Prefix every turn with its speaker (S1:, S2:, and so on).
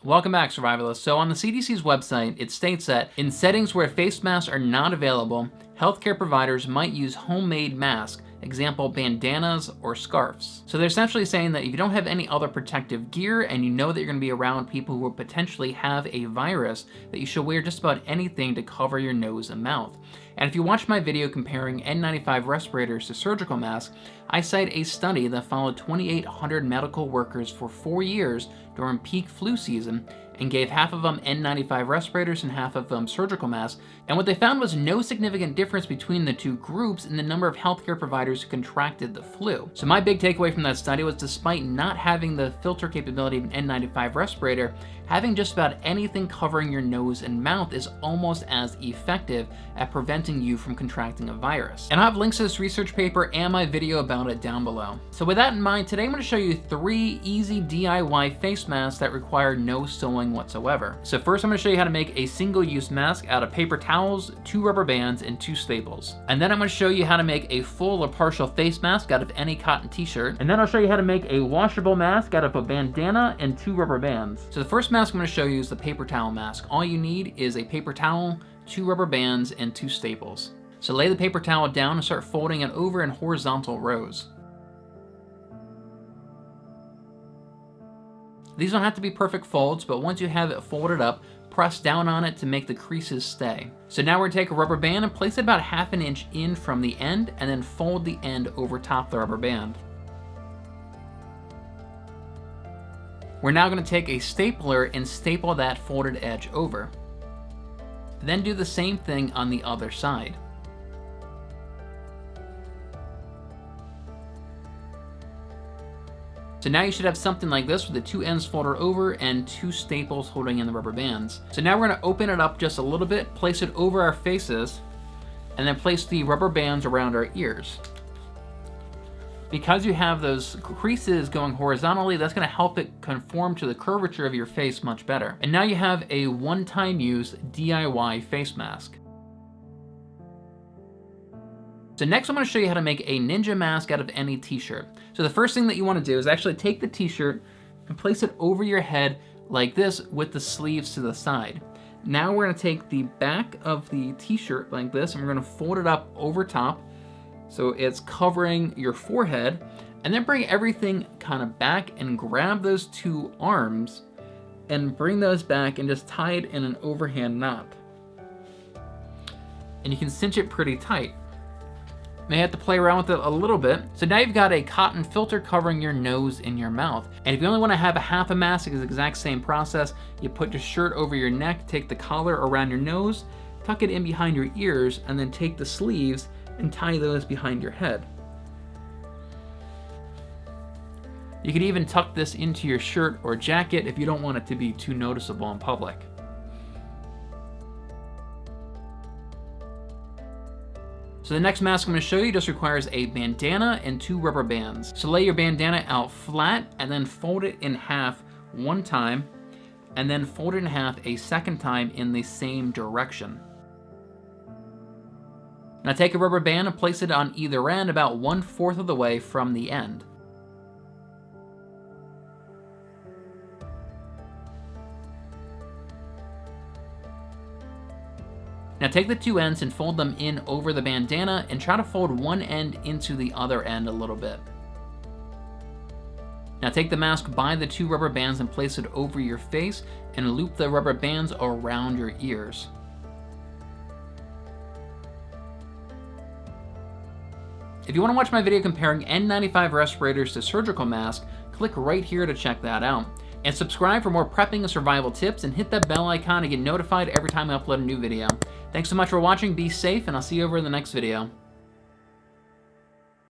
S1: Welcome back, survivalists. So on the CDC's website, it states that in settings where face masks are not available, healthcare providers might use homemade masks, example bandanas or scarves. So they're essentially saying that if you don't have any other protective gear and you know that you're gonna be around people who will potentially have a virus, that you should wear just about anything to cover your nose and mouth. And if you watch my video comparing N95 respirators to surgical masks, I cite a study that followed 2,800 medical workers for 4 years during peak flu season and gave half of them N95 respirators and half of them surgical masks. And what they found was no significant difference between the two groups in the number of healthcare providers who contracted the flu. So my big takeaway from that study was, despite not having the filter capability of an N95 respirator, having just about anything covering your nose and mouth is almost as effective at preventing you from contracting a virus. And I have links to this research paper and my video about it down below. So with that in mind, today I'm going to show you 3 easy DIY face masks that require no sewing whatsoever. So first I'm going to show you how to make a single-use mask out of paper towels, 2 rubber bands, and 2 staples. And then I'm going to show you how to make a full or partial face mask out of any cotton t-shirt. And then I'll show you how to make a washable mask out of a bandana and 2 rubber bands. So the first mask I'm going to show you is the paper towel mask. All you need is a paper towel, 2 rubber bands, and 2 staples. So lay the paper towel down and start folding it over in horizontal rows. These don't have to be perfect folds, but once you have it folded up, press down on it to make the creases stay. So now we're gonna take a rubber band and place it about 1/2 inch in from the end, and then fold the end over top the rubber band. We're now gonna take a stapler and staple that folded edge over. Then do the same thing on the other side. So now you should have something like this with the 2 ends folded over and 2 staples holding in the rubber bands. So now we're gonna open it up just a little bit, place it over our faces, and then place the rubber bands around our ears. Because you have those creases going horizontally, that's gonna help it conform to the curvature of your face much better. And now you have a one-time use DIY face mask. So next I'm gonna show you how to make a ninja mask out of any t-shirt. So the first thing that you wanna do is actually take the t-shirt and place it over your head like this with the sleeves to the side. Now we're gonna take the back of the t-shirt like this and we're gonna fold it up over top so it's covering your forehead, and then bring everything kind of back and grab those 2 arms and bring those back and just tie it in an overhand knot. And you can cinch it pretty tight. May have to play around with it a little bit. So now you've got a cotton filter covering your nose and your mouth. And if you only want to have a half a mask, it's the exact same process. You put your shirt over your neck, take the collar around your nose, tuck it in behind your ears, and then take the sleeves and tie those behind your head. You could even tuck this into your shirt or jacket if you don't want it to be too noticeable in public. So the next mask I'm going to show you just requires a bandana and 2 rubber bands. So lay your bandana out flat and then fold it in half one time, and then fold it in half a second time in the same direction. Now take a rubber band and place it on either end about 1/4 of the way from the end. Now take the 2 ends and fold them in over the bandana and try to fold one end into the other end a little bit. Now take the mask by the 2 rubber bands and place it over your face and loop the rubber bands around your ears. If you want to watch my video comparing N95 respirators to surgical masks, click right here to check that out. And subscribe for more prepping and survival tips, and hit that bell icon to get notified every time I upload a new video. Thanks so much for watching, be safe, and I'll see you over in the next video.